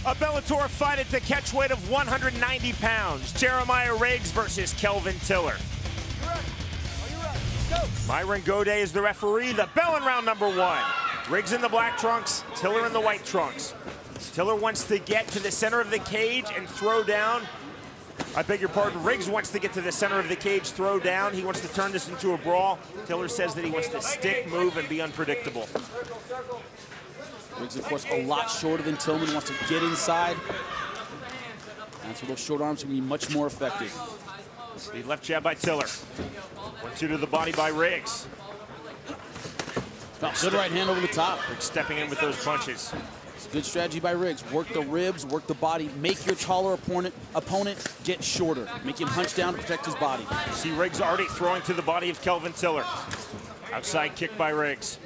A Bellator fight at the catch weight of 190 pounds. Jeremiah Riggs versus Kelvin Tiller. Myron Godet is the referee. The bell in round number 1. Riggs in the black trunks, Tiller in the white trunks. Tiller wants to get to the center of the cage and throw down. I beg your pardon, Riggs wants to get to the center of the cage, throw down. He wants to turn this into a brawl. Tiller says that he wants to stick, move, and be unpredictable. Riggs, of course, a lot shorter than Tillman, wants to get inside. That's where those short arms can be much more effective. The left jab by Tiller. 1-2 to the body by Riggs. Oh, good right hand over the top. Riggs stepping in with those punches. It's a good strategy by Riggs. Work the ribs, work the body, make your taller opponent get shorter. Make him hunch down to protect his body. You see Riggs already throwing to the body of Kelvin Tiller. Outside kick by Riggs.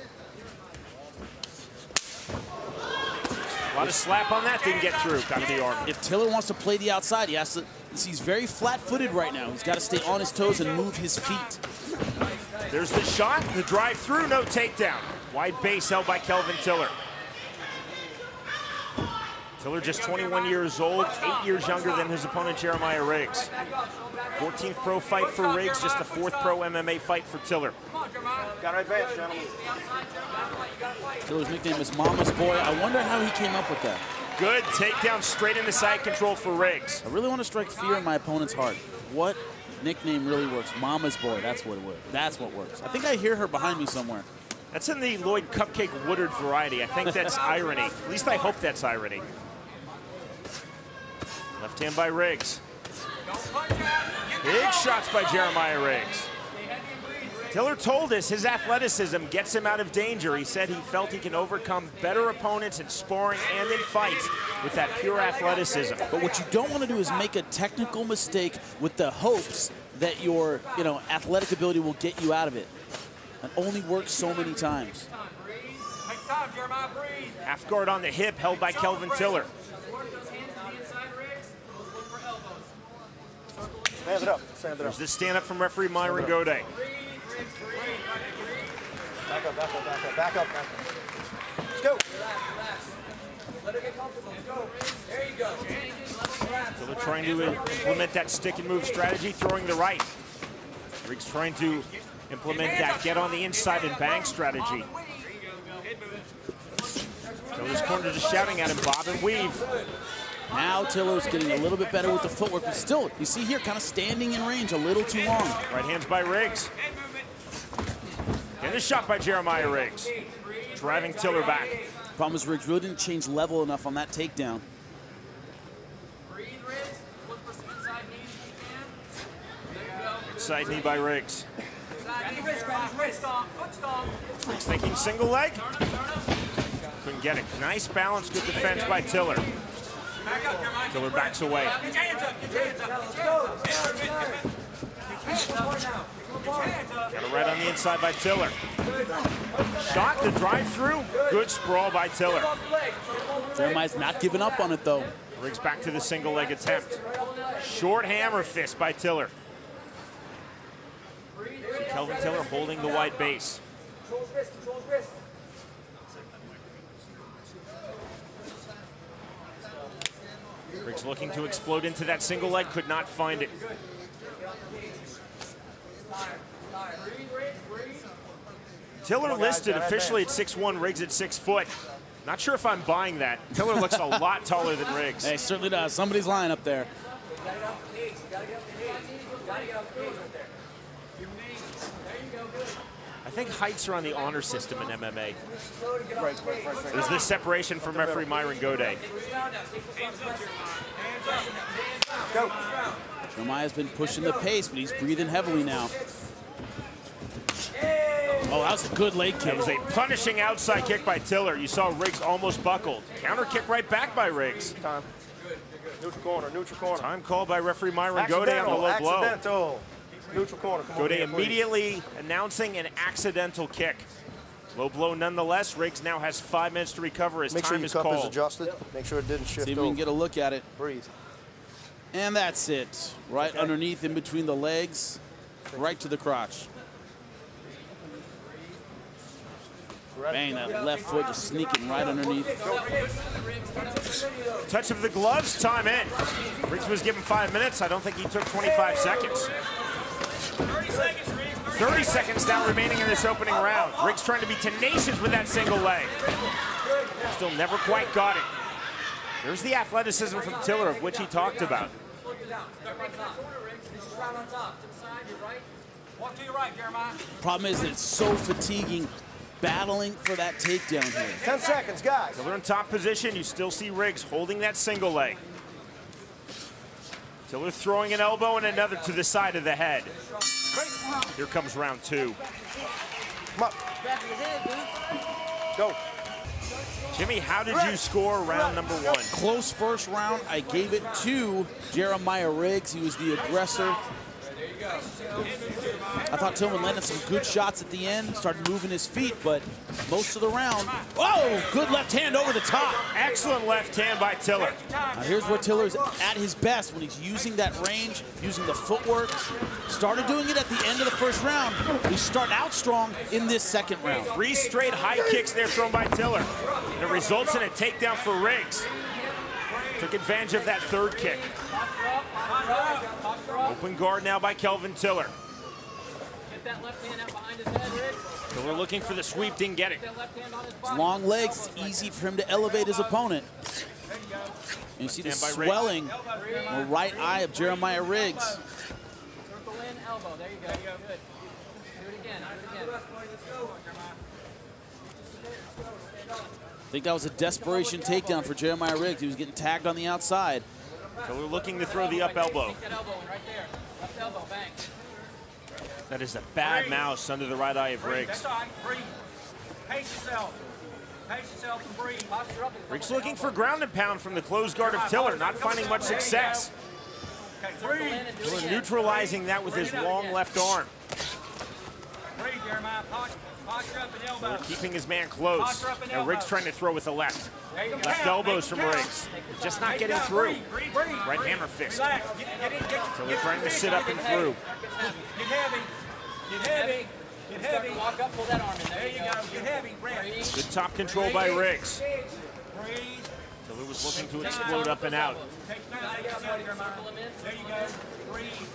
A lot of slap on that, didn't get through, got the arm. If Tiller wants to play the outside, he has to, he's very flat-footed right now. He's got to stay on his toes and move his feet. There's the shot, the drive through, no takedown. Wide base held by Kelvin Tiller. Tiller just 21 years old, 8 years younger than his opponent Jeremiah Riggs. 14th pro fight for Riggs, just the 4th pro MMA fight for Tiller. Got to advance, gentlemen. Tiller's nickname is Mama's Boy. I wonder how he came up with that. Good takedown straight into side control for Riggs. I really want to strike fear in my opponent's heart. What nickname really works? Mama's Boy, that's what it works. That's what works. I think I hear her behind me somewhere. That's in the Lloyd Cupcake Woodard variety. I think that's irony. At least I hope that's irony. Left hand by Riggs. Big shots by Jeremiah Riggs. Tiller told us his athleticism gets him out of danger. He said he felt he can overcome better opponents in sparring and in fights with that pure athleticism. But what you don't want to do is make a technical mistake with the hopes that your athletic ability will get you out of it. It only works so many times. Half guard on the hip held by Kelvin Tiller. Stand it up. Stand it up. There's this stand up from referee Myron Godet. Back up, back up, back up, back up, back up. Let's go. Let her get comfortable. Let's go. There you go. Tiller trying to implement that stick and move strategy, throwing the right. Riggs trying to implement that get on the inside and bang strategy. Tiller's corner just shouting at him, bob and weave. Now Tiller's getting a little bit better with the footwork, but still, you see here, kind of standing in range a little too long. Right hands by Riggs. And a shot by Jeremiah Riggs. Driving Tiller back. Problem is Riggs really didn't change level enough on that takedown. Inside knee by Riggs. Riggs thinking single leg. Couldn't get it. Nice balance, good defense by Tiller. Tiller backs away. Got it right on the inside by Tiller. Shot the drive through. Good sprawl by Tiller. Jeremiah's not giving up on it though. Riggs back to the single leg attempt. Short hammer fist by Tiller. So Kelvin Tiller holding the wide base. Riggs looking to explode into that single leg, could not find it. Tiller listed officially at 6'1", Riggs at 6 foot. Not sure if I'm buying that. Tiller looks a lot taller than Riggs. Hey, certainly does. Somebody's lying up there. I think heights are on the honor system in MMA. There's this separation from referee Myron Godet. Go. Jeremiah's been pushing the pace, but he's breathing heavily now. Oh, that was a good leg kick. That was a punishing outside kick by Tiller. You saw Riggs almost buckled. Counter kick right back by Riggs. Time. Neutral corner, neutral corner. Time called by referee Myron Godet on the low blow. Accidental. Neutral corner. Come Godet on, immediately announcing an accidental kick. Low blow nonetheless. Riggs now has 5 minutes to recover as time is called. Make sure your cup is adjusted. Make sure it didn't shift See if we can get a look at it. Breathe. And that's it. Right underneath, in between the legs, right to the crotch. Bang, that left foot just sneaking right underneath. Touch of the gloves, time in. Riggs was given 5 minutes. I don't think he took 25 seconds. 30 seconds now remaining in this opening round. Riggs trying to be tenacious with that single leg. Still never quite got it. There's the athleticism from Tiller, of which he talked about. Walk to your right, Jeremiah. Problem is that it's so fatiguing battling for that takedown here. 10 seconds, guys. Tiller in top position. You still see Riggs holding that single leg. Tiller throwing an elbow and another to the side of the head. Here comes round two. Come up. Go. Jimmy, how did you score round number one? Close first round. I gave it to Jeremiah Riggs. He was the aggressor. I thought Tillman landed some good shots at the end, started moving his feet, but most of the round, oh, good left hand over the top. Excellent left hand by Tiller. Now here's where Tiller's at his best, when he's using that range, using the footwork. Started doing it at the end of the first round. He's starting out strong in this second round. 3 straight high kicks there thrown by Tiller. And it results in a takedown for Riggs. Took advantage of that third kick. Open guard now by KELVIN Tiller. Get that left hand out behind his head, Riggs. Tiller looking for the sweep, didn't get it. His long legs, it's easy for him to elevate his opponent. And you see the swelling in the right eye of Jeremiah Riggs. Circle in, elbow. There you go. Good. Do it again. I think that was a desperation takedown for Jeremiah Riggs. He was getting tagged on the outside. Tiller looking to throw the up elbow. Take that elbow in right there. Left elbow, bang. That is a bad mouse under the right eye of Riggs. That's all right. Breathe. Pace yourself. Pace yourself and breathe. Posture up. Riggs looking for ground and pound from the closed guard of Tiller, not finding much success. Okay, breathe. Tiller neutralizing that with his long left arm. Breathe, Jeremiah. Posture up and elbow. Tiller keeping his man close. Now Riggs trying to throw with the left. Left elbows from Riggs. Just not getting through. Right hammer fist. Relax. Get in. Tiller trying to sit up and through. Get heavy. Get heavy. Get heavy. Walk up, pull that arm in. There you go. Get heavy. Breathe. Good top control by Riggs. Breathe. Tiller was looking to explode up and out. Take there you go. Breathe.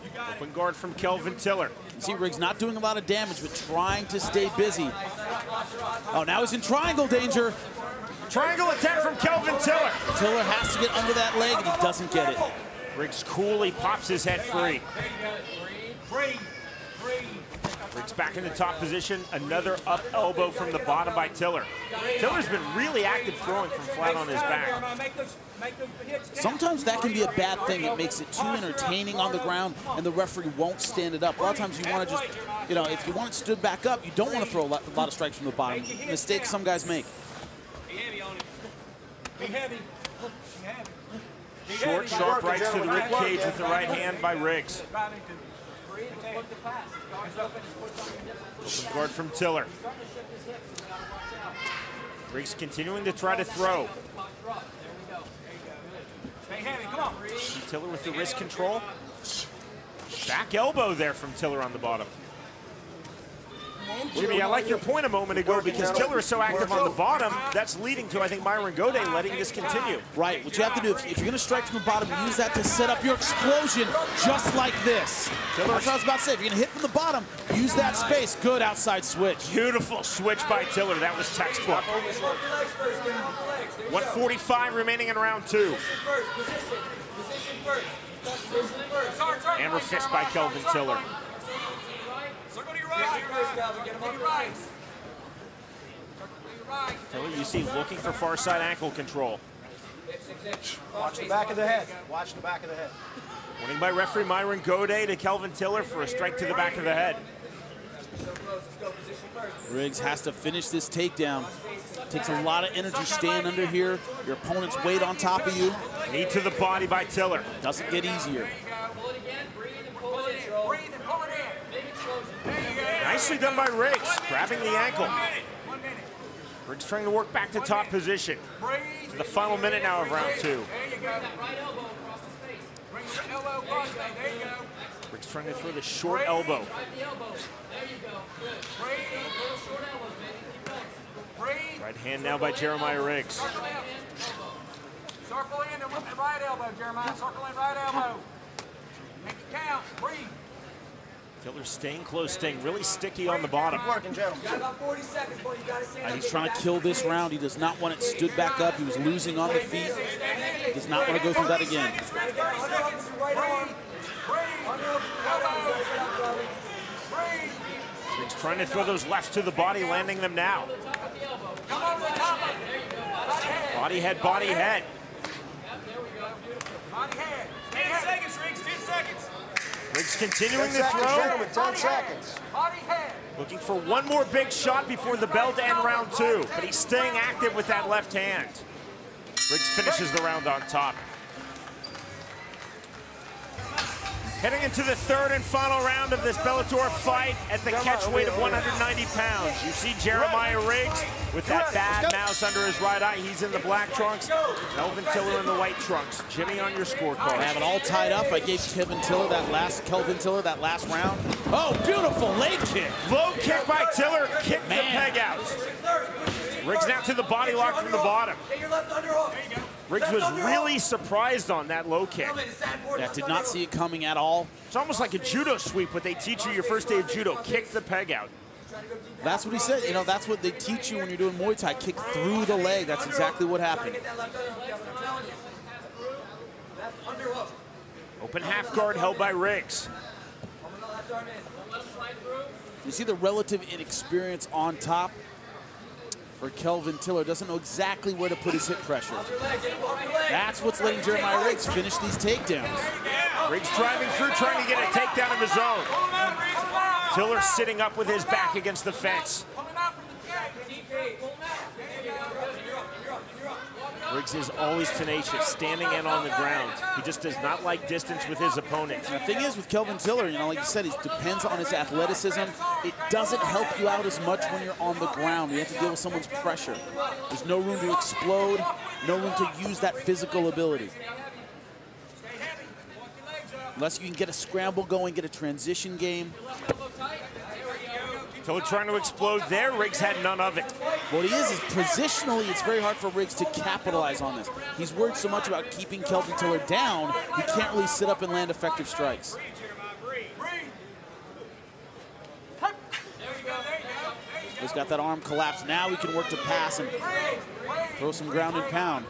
You got it. Open guard from KELVIN Tiller. You see Riggs not doing a lot of damage, but trying to stay busy. Oh, now he's in triangle danger. Triangle attack from KELVIN Tiller. Tiller has to get under that leg, and he doesn't get it. Riggs coolly pops his head free. Breathe. Breathe. Riggs back in the top position. Another up elbow from the bottom by Tiller. Tiller's been really active throwing from flat on his back. Sometimes that can be a bad thing. It makes it too entertaining on the ground, and the referee won't stand it up. A lot of times you want to just, you know, if you want it stood back up, you don't want to throw a lot of strikes from the bottom. Mistakes some guys make. Be heavy on it. Be heavy. Be heavy. Short, sharp rights to the rib cage with the right hand by Riggs. Open guard from Tiller. Riggs continuing to try to throw. Stay heavy. Come on. See Tiller with the wrist control. Back elbow there from Tiller on the bottom. Jimmy, I like your point a moment ago because Tiller is so active on the bottom, that's leading to, I think, Myron Gode letting this continue. Right, what you have to do, if you're going to strike from the bottom, use that to set up your explosion just like this. That's what I was about to say. If you're going to hit from the bottom, use that space. Good outside switch. Beautiful switch by Tiller. That was textbook. 1:45 remaining in round two. Hammer fist by KELVIN Tiller. Tiller, you see, looking for far side ankle control. Watch the back of the head. Watch the back of the head. Warning by referee Myron Gode to KELVIN Tiller for a strike to the back of the head. Riggs has to finish this takedown. Takes a lot of energy staying under here. Your opponent's weight on top of you. Knee to the body by Tiller. Doesn't get easier. Pull it again. Breathe and pull it in. Breathe and pull it in. Big explosion. Nicely done by Riggs, grabbing the ankle. Riggs trying to work back to top position. To the final minute now of round two. There you go. That right elbow across his face. Bring your elbow across there. There you go. Riggs trying to throw the short elbow. Right the elbow. There you go. Good. Little short elbows, baby. Keep going. Right hand now by Jeremiah Riggs. Circle in and whip the right elbow, Jeremiah. Circle in right elbow. Make it count. Breathe. Tiller staying close, staying really sticky on the bottom. Working, gentlemen. Got about 40 seconds, boy. You gotta stand up. He's trying to kill this round. He does not want it stood back up. He was losing on the feet. He does not want to go through that again. Riggs trying to throw those lefts to the body, landing them now. Body head, body head. Body head. 10 seconds, Riggs. 10 seconds. Riggs continuing to throw. 10 seconds. Body head. Looking for one more big shot before the bell to end round 2, but he's staying active with that left hand. Riggs finishes the round on top. Heading into the third and final round of this Bellator fight at the catch weight of 190 pounds. You see Jeremiah Riggs with that bad mouse under his right eye. He's in the black trunks. Kelvin Tiller in the white trunks. Jimmy on your scorecard. I have it all tied up. I gave Kelvin Tiller that last round. Oh, beautiful leg kick. Low kick by Tiller. Kick the peg out. Riggs now to the body lock from the bottom. Riggs was really surprised on that low kick. Yeah, did not see it coming at all. It's almost like a judo sweep, what they teach you your first day of judo. Kick the peg out. That's what he said. You know, that's what they teach you when you're doing Muay Thai. Kick through the leg. That's exactly what happened. Open half guard held by Riggs. You see the relative inexperience on top for Kelvin Tiller. Doesn't know exactly where to put his hip pressure. That's what's letting Jeremiah Riggs finish these takedowns. Riggs driving through, trying to get a takedown of his own. Tiller sitting up with his back against the fence. Riggs is always tenacious, standing in on the ground. He just does not like distance with his opponent. The thing is with Kelvin Tiller, you know, like you said, it depends on his athleticism. It doesn't help you out as much when you're on the ground. You have to deal with someone's pressure. There's no room to explode, no room to use that physical ability. Unless you can get a scramble going, get a transition game. Tiller trying to explode there. Riggs had none of it. What he is positionally, it's very hard for Riggs to capitalize on this. He's worried so much about keeping Kelvin Tiller down, he can't really sit up and land effective strikes. He's got that arm collapsed. Now he can work to pass and throw some ground and pound.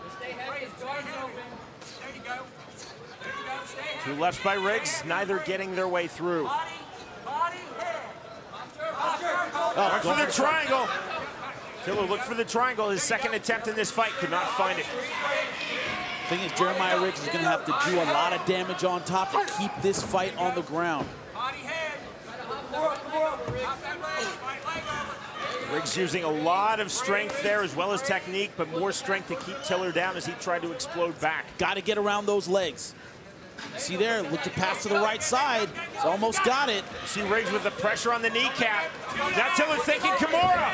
Two lefts by Riggs, neither getting their way through. Look for the triangle. Tiller looked for the triangle. His second attempt in this fight, could not find it. The thing is, Jeremiah Riggs is going to have to do a lot of damage on top to keep this fight on the ground. Riggs using a lot of strength there as well as technique, but more strength to keep Tiller down as he tried to explode back. Got to get around those legs. See there, look to pass to the right side. He's almost got it. See Riggs with the pressure on the kneecap. Now Tiller thinking Kimura.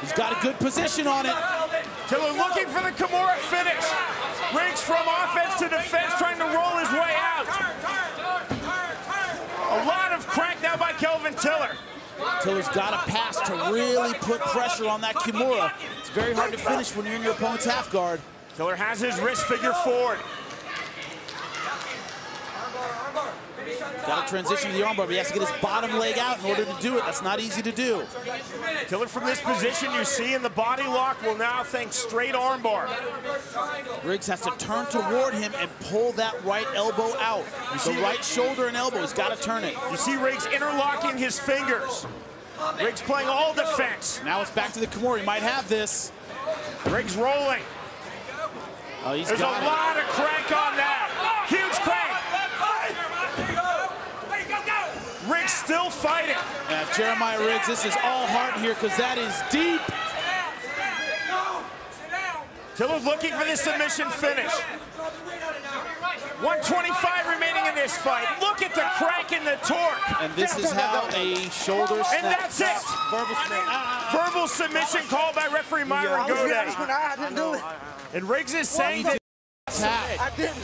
He's got a good position on it. Tiller looking for the Kimura finish. Riggs from offense to defense trying to roll his way out. A lot of crank now by Kelvin Tiller. Tiller's got to pass to really put pressure on that Kimura. It's very hard to finish when you're in your opponent's half guard. Tiller has his wrist figure forward. Got to transition to the armbar, but he has to get his bottom leg out in order to do it. That's not easy to do. Tiller from this position, you see in the body lock, will now think straight armbar. Riggs has to turn toward him and pull that right elbow out. The right shoulder and elbow, he's got to turn it. You see Riggs interlocking his fingers. Riggs playing all defense. Now it's back to the Kimura. He might have this. Riggs rolling. Oh, There's a lot of crank on that. Huge crank. Riggs still fighting. Yeah, Jeremiah Riggs, this is all heart here because that is deep. Tiller looking for the submission finish. 125 remaining in this fight. Look at the crank and the torque. And this is how a shoulder snap. And that's it. Verbal submission called by referee Myron Gode. I didn't do it. And Riggs is saying that I didn't.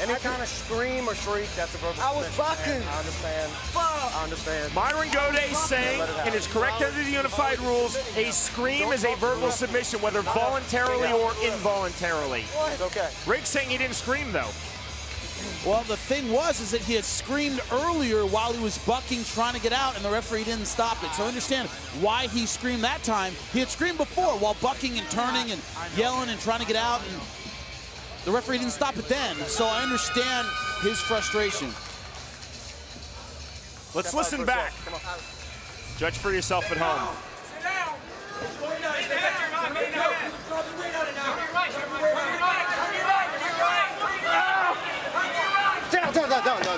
Any kind of scream or shriek, that's a verbal I was submission. bucking. I understand. I understand. Myron Gode saying, and is correct under the unified rules, a scream is a verbal submission, whether voluntarily or involuntarily. It's okay. Riggs saying he didn't scream, though. Well, the thing is that he had screamed earlier while he was bucking, trying to get out, and the referee didn't stop it. So I understand why he screamed that time. He had screamed before while bucking and turning and yelling and trying to get out, and the referee didn't stop it then. So I understand his frustration. Let's listen back. Judge for yourself at home. Sit down. Down.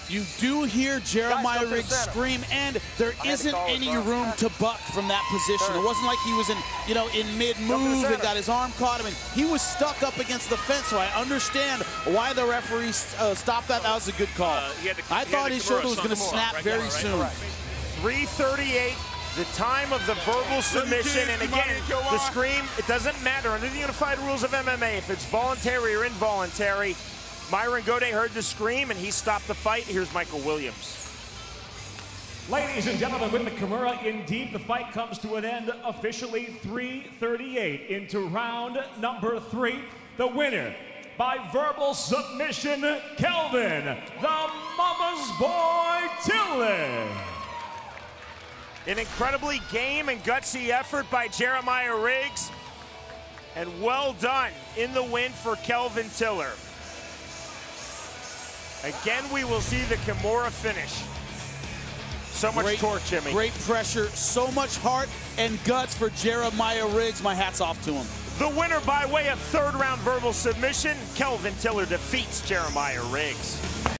You do hear Jeremiah Riggs scream, and there isn't any room to buck from that position. It wasn't like he was in mid-move and got his arm caught. I mean, he was stuck up against the fence, so I understand why the referee stopped that. That was a good call. I thought his shoulder was going to snap very soon. 3:38, the time of the verbal submission, and again, the scream, it doesn't matter. Under the unified rules of MMA, if it's voluntary or involuntary, Myron Gode heard the scream, and he stopped the fight. Here's Michael Williams. Ladies and gentlemen, with the Kimura in deep, the fight comes to an end officially 3:38 into round number 3. The winner by verbal submission, KELVIN, the mama's boy, TILLER. An incredibly game and gutsy effort by Jeremiah Riggs, and well done in the win for Kelvin Tiller. Again, we will see the Kimura finish. So much torque, Jimmy. Great pressure, so much heart and guts for Jeremiah Riggs. My hat's off to him. The winner by way of third round verbal submission, Kelvin Tiller defeats Jeremiah Riggs.